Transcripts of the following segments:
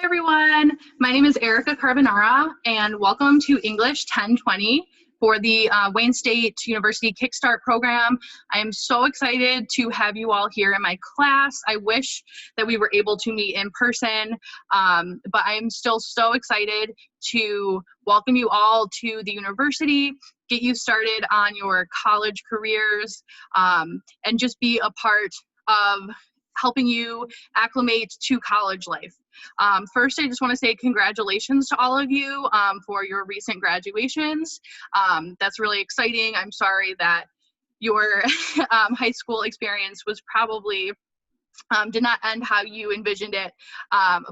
everyone. My name is Erica Carbonara, and welcome to English 1020 for the Wayne State University Kickstart program. I am so excited to have you all here in my class. I wish that we were able to meet in person, but I am still so excited to welcome you all to the university, get you started on your college careers, and just be a part of helping you acclimate to college life. First, I just want to say congratulations to all of you for your recent graduations. That's really exciting. I'm sorry that your high school experience was probably did not end how you envisioned it,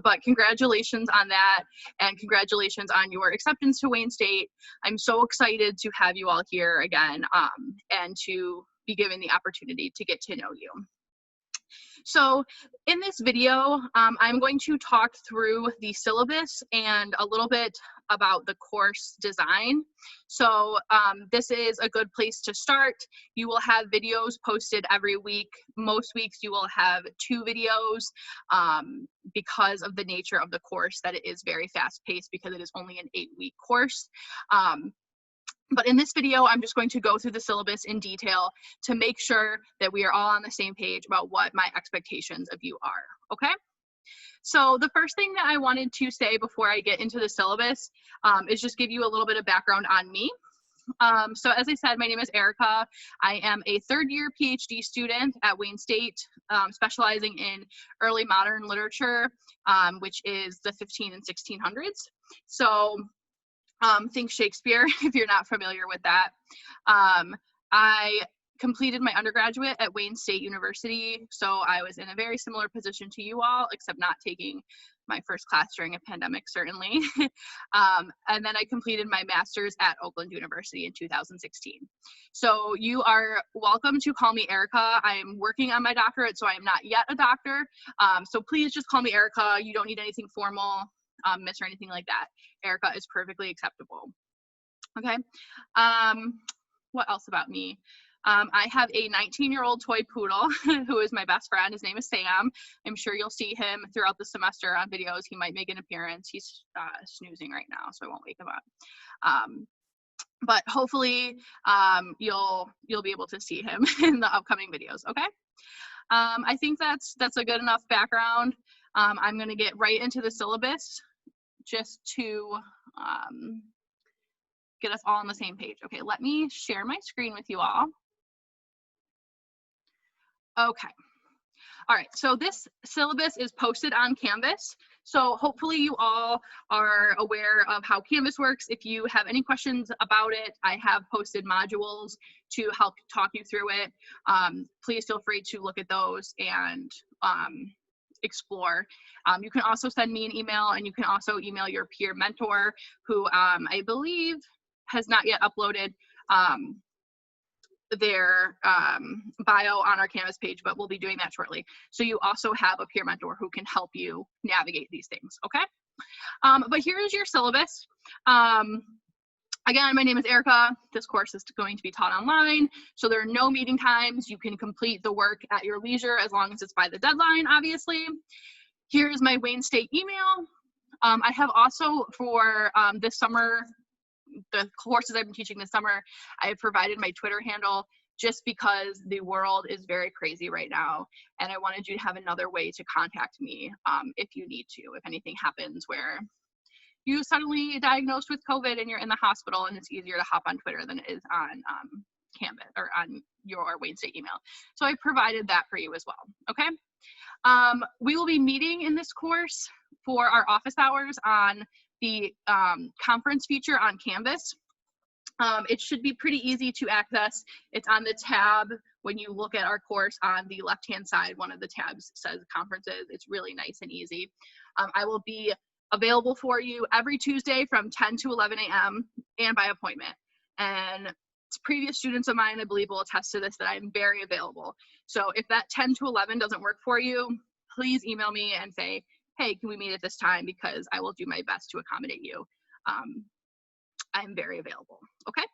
but congratulations on that, and congratulations on your acceptance to Wayne State. I'm so excited to have you all here again and to be given the opportunity to get to know you. So in this video, I'm going to talk through the syllabus and a little bit about the course design. So this is a good place to start. You will have videos posted every week. Most weeks you will have 2 videos because of the nature of the course, that it is very fast paced because it is only an 8-week course. But in this video, I'm just going to go through the syllabus in detail to make sure that we are all on the same page about what my expectations of you are, okay? So the first thing that I wanted to say before I get into the syllabus is just give you a little bit of background on me. So as I said, my name is Erica. I am a 3rd-year PhD student at Wayne State, specializing in early modern literature, which is the 15 and 1600s. So think Shakespeare, if you're not familiar with that. I completed my undergraduate at Wayne State University, so I was in a very similar position to you all, except not taking my first class during a pandemic, certainly. And then I completed my master's at Oakland University in 2016. So you are welcome to call me Erica. I am working on my doctorate, so I am not yet a doctor. So please just call me Erica. You don't need anything formal, miss, or anything like that. Erica is perfectly acceptable. Okay. What else about me? I have a 19-year-old toy poodle who is my best friend. His name is Sam. I'm sure you'll see him throughout the semester on videos. He might make an appearance. He's snoozing right now, so I won't wake him up. But hopefully you'll be able to see him in the upcoming videos. Okay. I think that's a good enough background. I'm going to get right into the syllabus just to get us all on the same page. Okay, let me share my screen with you all. Okay. All right, so this syllabus is posted on Canvas. So hopefully you all are aware of how Canvas works. If you have any questions about it, I have posted modules to help talk you through it. Please feel free to look at those and explore. You can also send me an email, and you can also email your peer mentor, who I believe has not yet uploaded their bio on our Canvas page, but we'll be doing that shortly. So you also have a peer mentor who can help you navigate these things, okay? But here is your syllabus. Again, my name is Erica. This course is going to be taught online, so there are no meeting times. You can complete the work at your leisure as long as it's by the deadline, obviously. Here's my Wayne State email. I have also, for this summer, the courses I've been teaching this summer, I have provided my Twitter handle just because the world is very crazy right now, and I wanted you to have another way to contact me if you need to, if anything happens where you suddenly diagnosed with COVID and you're in the hospital, and it's easier to hop on Twitter than it is on Canvas or on your Wayne State email. So I provided that for you as well, okay? We will be meeting in this course for our office hours on the conference feature on Canvas. It should be pretty easy to access. It's on the tab when you look at our course on the left-hand side. One of the tabs says conferences. It's really nice and easy. I will be available for you every Tuesday from 10 to 11 a.m. and by appointment. And previous students of mine, I believe, will attest to this, that I'm very available. So if that 10 to 11 doesn't work for you, please email me and say, hey, can we meet at this time? Because I will do my best to accommodate you. I'm very available, okay?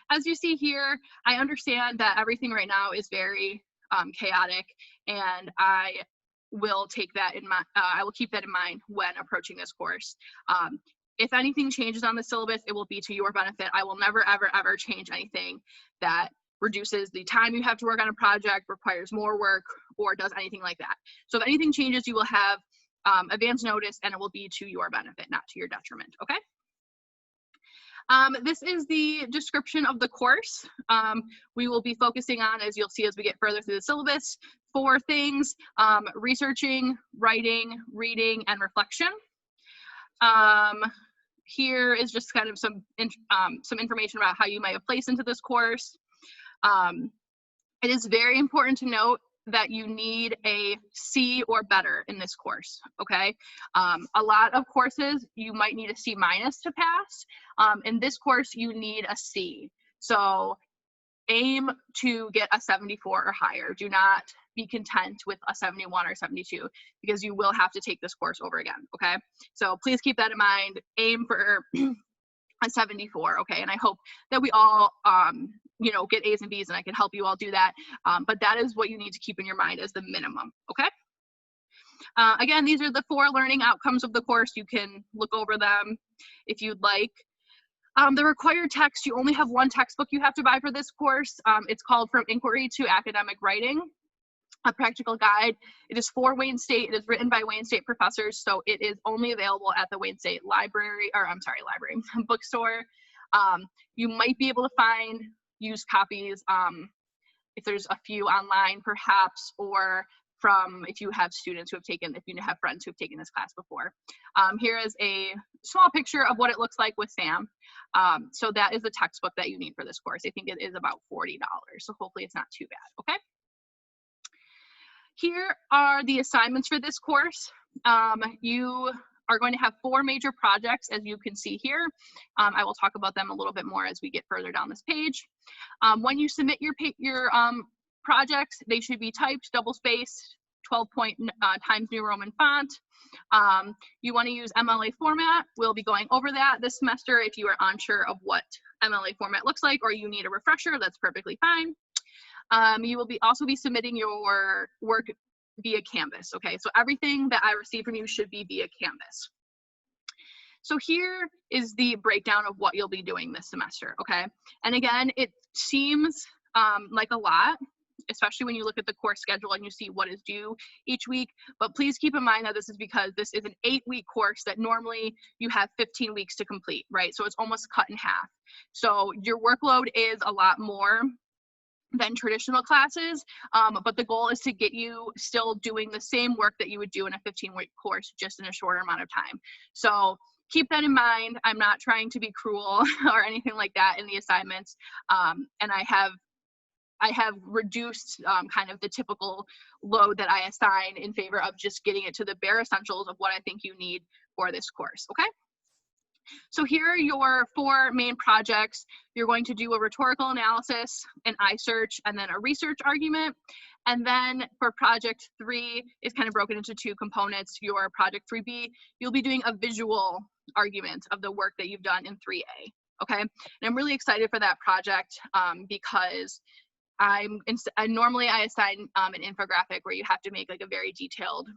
As you see here, I understand that everything right now is very chaotic, and I will take that in mind. I will keep that in mind when approaching this course. If anything changes on the syllabus, it will be to your benefit. I will never, ever, ever change anything that reduces the time you have to work on a project, requires more work, or does anything like that. So if anything changes, you will have advance notice, and it will be to your benefit, not to your detriment, okay? This is the description of the course. We will be focusing on, as you'll see as we get further through the syllabus, 4 things: researching, writing, reading, and reflection. Here is just kind of some information about how you might have placed into this course. It is very important to note that you need a C or better in this course, okay? A lot of courses, you might need a C- to pass. In this course, you need a C. So aim to get a 74 or higher. Do not be content with a 71 or 72, because you will have to take this course over again, okay? So please keep that in mind. Aim for a 74, okay? And I hope that we all, you know, get A's and B's, and I can help you all do that. But that is what you need to keep in your mind as the minimum, okay? Again, these are the 4 learning outcomes of the course. You can look over them if you'd like. The required text, you only have 1 textbook you have to buy for this course. It's called From Inquiry to Academic Writing, a practical guide. It is for Wayne State. It is written by Wayne State professors, so it is only available at the Wayne State library, or I'm sorry, library, bookstore. You might be able to find used copies if there's a few online perhaps, or from if you have students who have taken, if you have friends who have taken this class before. Here is a small picture of what it looks like with Sam. So that is the textbook that you need for this course. I think it is about $40, so hopefully it's not too bad, okay? Here are the assignments for this course. You are going to have 4 major projects, as you can see here. I will talk about them a little bit more as we get further down this page. When you submit your projects, they should be typed, double-spaced, 12-point Times New Roman font. You want to use MLA format. We'll be going over that this semester. If you are unsure of what MLA format looks like, or you need a refresher, that's perfectly fine. You will also be submitting your work via Canvas, okay? So everything that I receive from you should be via Canvas. So here is the breakdown of what you'll be doing this semester, okay? And again, it seems like a lot, especially when you look at the course schedule and you see what is due each week, but please keep in mind that this is because this is an 8-week course that normally you have 15 weeks to complete, right? So it's almost cut in half. So your workload is a lot more than traditional classes, but the goal is to get you still doing the same work that you would do in a 15-week course, just in a shorter amount of time. So keep that in mind. I'm not trying to be cruel or anything like that in the assignments, and I have reduced kind of the typical load that I assign in favor of just getting it to the bare essentials of what I think you need for this course, okay? So here are your 4 main projects. You're going to do a rhetorical analysis, an I-search, and then a research argument. And then for project 3, it's kind of broken into 2 components. Your project 3B, you'll be doing a visual argument of the work that you've done in 3A, okay? And I'm really excited for that project because normally I assign an infographic where you have to make like a very detailed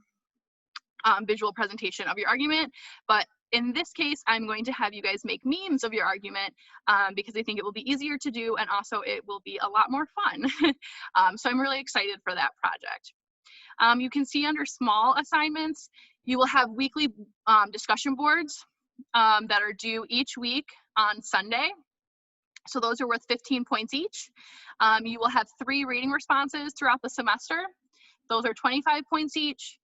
visual presentation of your argument, but in this case, I'm going to have you guys make memes of your argument because I think it will be easier to do, and also it will be a lot more fun. So I'm really excited for that project. You can see under small assignments, you will have weekly discussion boards that are due each week on Sunday. So those are worth 15 points each. You will have 3 reading responses throughout the semester. Those are 25 points each.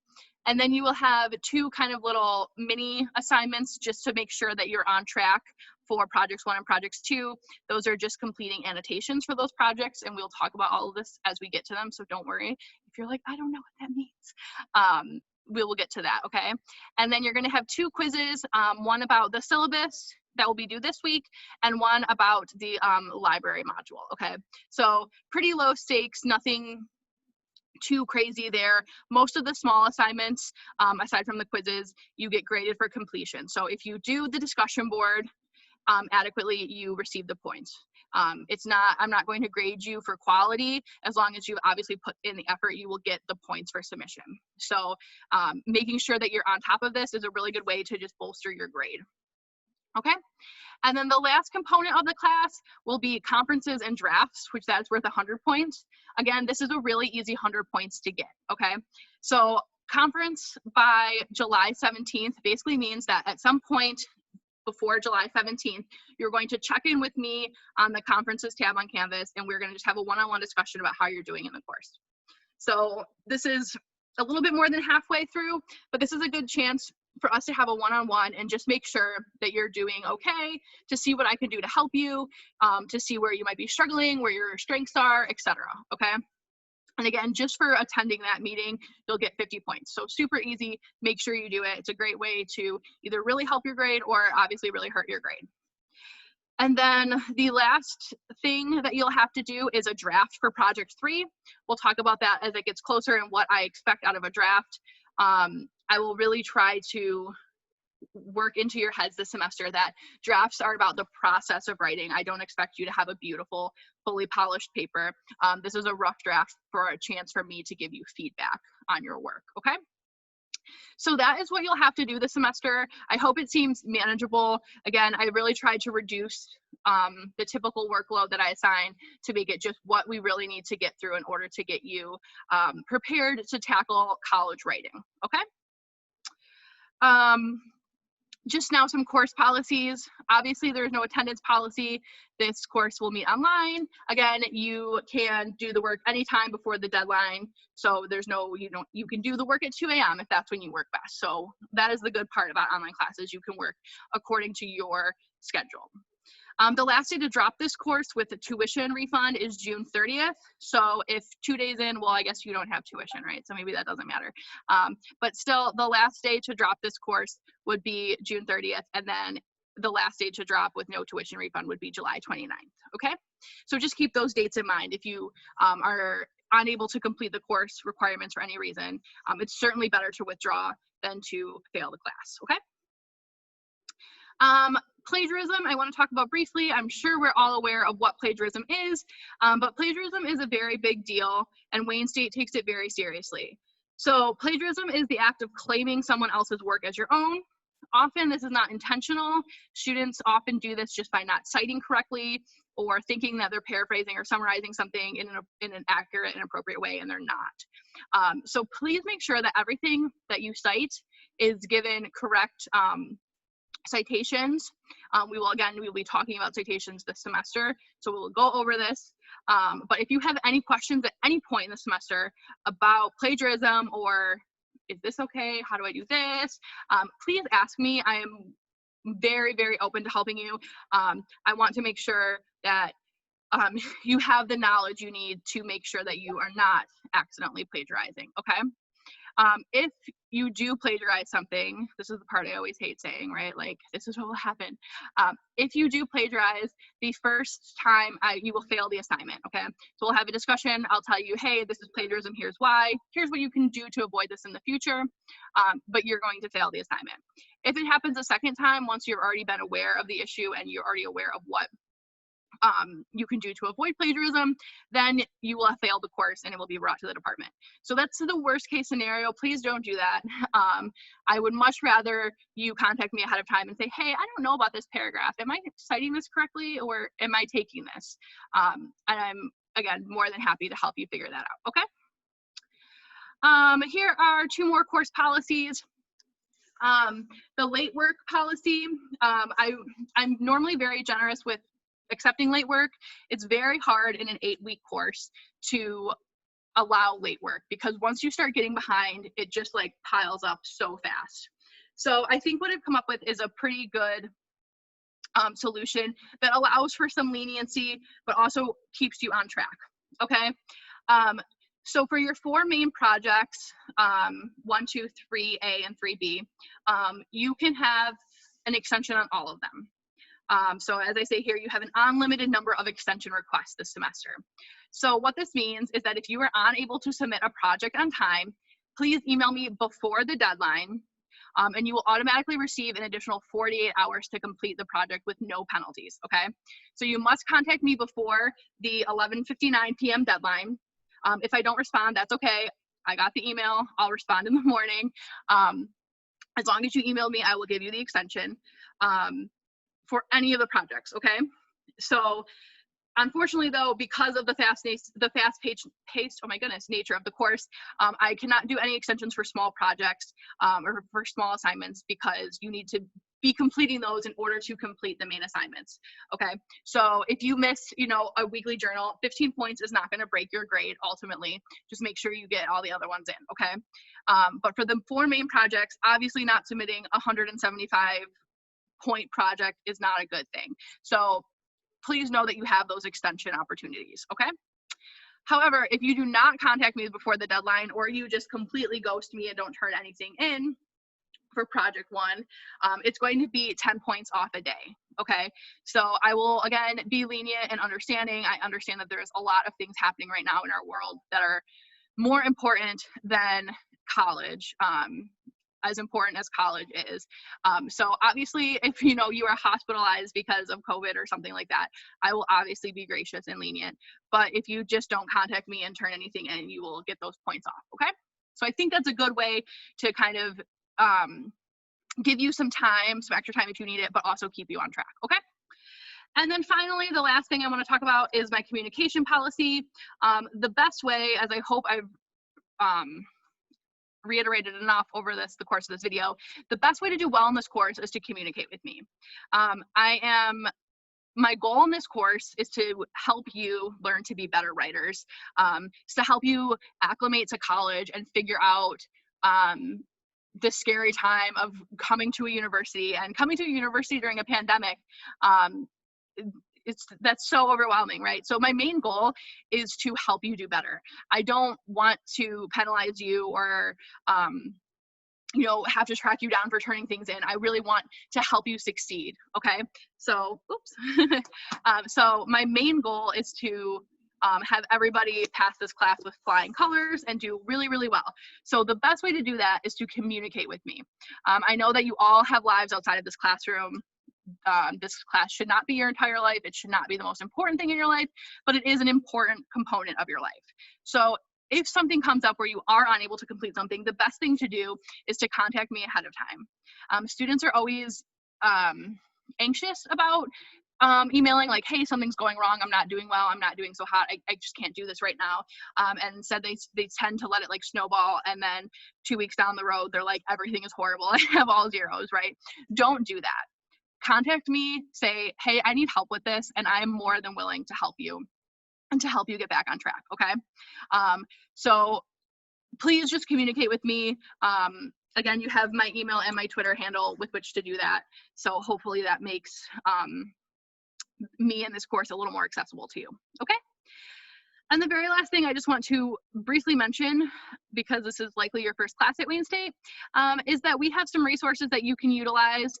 And then you will have 2 kind of little mini assignments just to make sure that you're on track for projects 1 and projects 2. Those are just completing annotations for those projects, and we'll talk about all of this as we get to them, so don't worry if you're like, I don't know what that means. We will get to that, okay? And then you're going to have 2 quizzes, one about the syllabus that will be due this week, and one about the library module, okay? So pretty low stakes, nothing too crazy there. Most of the small assignments, aside from the quizzes, you get graded for completion. So if you do the discussion board adequately, you receive the points. I'm not going to grade you for quality. As long as you've obviously put in the effort, you will get the points for submission. So making sure that you're on top of this is a really good way to just bolster your grade. Okay. And then the last component of the class will be conferences and drafts, which that's worth 100 points. Again, this is a really easy 100 points to get, okay? So conference by July 17th basically means that at some point before July 17th, you're going to check in with me on the conferences tab on Canvas, and we're gonna just have a one-on-one discussion about how you're doing in the course. So this is a little bit more than halfway through, but this is a good chance for us to have a one-on-one and just make sure that you're doing okay, to see what I can do to help you, to see where you might be struggling, where your strengths are, etc. Okay. And again, just for attending that meeting, you'll get 50 points. So super easy, make sure you do it. It's a great way to either really help your grade or obviously really hurt your grade. And then the last thing that you'll have to do is a draft for project 3. We'll talk about that as it gets closer and what I expect out of a draft. I will really try to work into your heads this semester that drafts are about the process of writing. I don't expect you to have a beautiful, fully polished paper. This is a rough draft for a chance for me to give you feedback on your work, okay? So that is what you'll have to do this semester. I hope it seems manageable. Again, I really tried to reduce the typical workload that I assign to make it just what we really need to get through in order to get you prepared to tackle college writing, okay? Just now some course policies. Obviously there's no attendance policy. This course will meet online. Again, you can do the work anytime before the deadline. So there's no, you can do the work at 2 a.m. if that's when you work best. So that is the good part about online classes. You can work according to your schedule. The last day to drop this course with the tuition refund is June 30th. So if 2 days in, well, I guess you don't have tuition, right? So maybe that doesn't matter. But still, the last day to drop this course would be June 30th. And then the last day to drop with no tuition refund would be July 29th, okay? So just keep those dates in mind. If you are unable to complete the course requirements for any reason, it's certainly better to withdraw than to fail the class, okay? Plagiarism, I want to talk about briefly. I'm sure we're all aware of what plagiarism is, but plagiarism is a very big deal, and Wayne State takes it very seriously. So plagiarism is the act of claiming someone else's work as your own. Often this is not intentional. Students often do this just by not citing correctly or thinking that they're paraphrasing or summarizing something in an accurate and appropriate way, and they're not. So please make sure that everything that you cite is given correct citations. We will be talking about citations this semester, so we'll go over this. But if you have any questions at any point in the semester about plagiarism or is this okay, how do I do this, please ask me. I am very, very open to helping you. I want to make sure that you have the knowledge you need to make sure that you are not accidentally plagiarizing, okay? If you do plagiarize something, this is the part I always hate saying, right? Like, this is what will happen. If you do plagiarize, the first time you will fail the assignment, okay? So we'll have a discussion. I'll tell you, hey, this is plagiarism. Here's why. Here's what you can do to avoid this in the future, but you're going to fail the assignment. If it happens a second time, once you've already been aware of the issue and you're already aware of what you can do to avoid plagiarism, then you will have failed the course and it will be brought to the department. So that's the worst case scenario. Please don't do that. I would much rather you contact me ahead of time and say, hey, I don't know about this paragraph. Am I citing this correctly or am I taking this? And I'm, again, more than happy to help you figure that out, okay? Here are 2 more course policies. The late work policy, I'm normally very generous with accepting late work. It's very hard in an 8-week course to allow late work because once you start getting behind, it just like piles up so fast. So I think what I've come up with is a pretty good solution that allows for some leniency, but also keeps you on track, okay? So for your 4 main projects, 1, 2, 3A, and 3B, you can have an extension on all of them. So as I say here, you have an unlimited number of extension requests this semester. So what this means is that if you are unable to submit a project on time, please email me before the deadline. and you will automatically receive an additional 48 hours to complete the project with no penalties, okay? So you must contact me before the 11:59 p.m. deadline. If I don't respond, that's okay. I got the email. I'll respond in the morning. As long as you email me, I will give you the extension for any of the projects, okay? So unfortunately, though, because of the fast-paced, oh my goodness, nature of the course, I cannot do any extensions for small projects or for small assignments because you need to be completing those in order to complete the main assignments, okay? So if you miss, you know, a weekly journal, 15 points is not gonna break your grade ultimately. Just make sure you get all the other ones in, okay? But for the 4 main projects, obviously not submitting a 175-point project is not a good thing. So please know that you have those extension opportunities, okay? However, if you do not contact me before the deadline or you just completely ghost me and don't turn anything in for project 1, it's going to be 10 points off a day, okay? So I will, again, be lenient and understanding. I understand that there's a lot of things happening right now in our world that are more important than college, as important as college is. So obviously, if you know you are hospitalized because of COVID or something like that, I will obviously be gracious and lenient. But if you just don't contact me and turn anything in, you will get those points off, okay? So I think that's a good way to kind of give you some time, some extra time if you need it, but also keep you on track, okay? And then finally, the last thing I want to talk about is my communication policy. The best way, as I hope I've reiterated enough over the course of this video, the best way to do well in this course is to communicate with me. My goal in this course is to help you learn to be better writers, is to help you acclimate to college and figure out the scary time of coming to a university, and coming to a university during a pandemic. That's so overwhelming, right? So my main goal is to help you do better. I don't want to penalize you or you know, have to track you down for turning things in. I really want to help you succeed, okay? So, oops. So my main goal is to have everybody pass this class with flying colors and do really, really well. So the best way to do that is to communicate with me. I know that you all have lives outside of this classroom. This class should not be your entire life. It should not be the most important thing in your life, but it is an important component of your life. So if something comes up where you are unable to complete something, the best thing to do is to contact me ahead of time. Students are always anxious about emailing like, hey, something's going wrong, I'm not doing well, I'm not doing so hot, I just can't do this right now. And instead they tend to let it like snowball, and then 2 weeks down the road, they're like, everything is horrible, I have all zeros, right? Don't do that. Contact me, say, hey, I need help with this, and I'm more than willing to help you and to help you get back on track, okay? So please just communicate with me. Again, you have my email and my Twitter handle with which to do that. So hopefully that makes me and this course a little more accessible to you, okay? And the very last thing I just want to briefly mention, because this is likely your first class at Wayne State, is that we have some resources that you can utilize.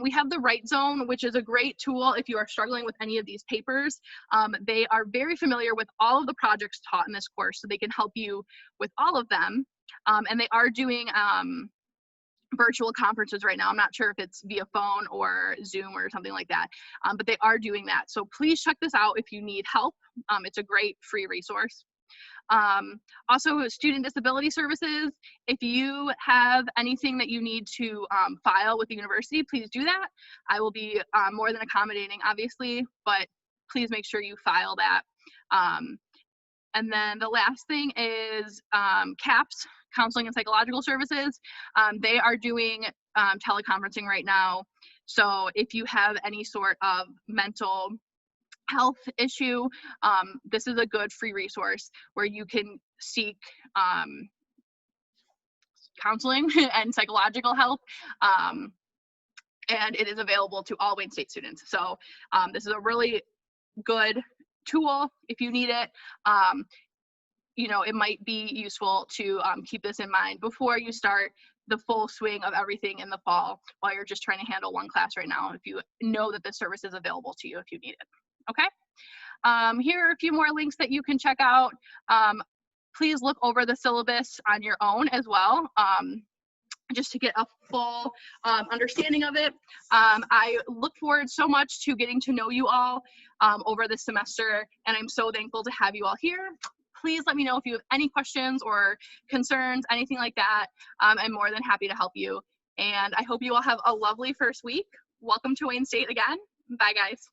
We have the Write Zone, which is a great tool if you are struggling with any of these papers. They are very familiar with all of the projects taught in this course, so they can help you with all of them. And they are doing virtual conferences right now. I'm not sure if it's via phone or Zoom or something like that, but they are doing that. So please check this out if you need help. It's a great free resource. Also, student disability services. If you have anything that you need to file with the university, please do that. I will be more than accommodating, obviously, but please make sure you file that. And then the last thing is CAPS, Counseling and Psychological Services. They are doing teleconferencing right now. So if you have any sort of mental health issue, this is a good free resource where you can seek counseling and psychological help. And it is available to all Wayne State students. So this is a really good tool if you need it. You know, it might be useful to keep this in mind before you start the full swing of everything in the fall, while you're just trying to handle one class right now, if you know that this service is available to you if you need it, okay? Here are a few more links that you can check out. Please look over the syllabus on your own as well. just to get a full understanding of it. I look forward so much to getting to know you all over this semester, and I'm so thankful to have you all here. Please let me know if you have any questions or concerns, anything like that. I'm more than happy to help you. And I hope you all have a lovely first week. Welcome to Wayne State again. Bye, guys.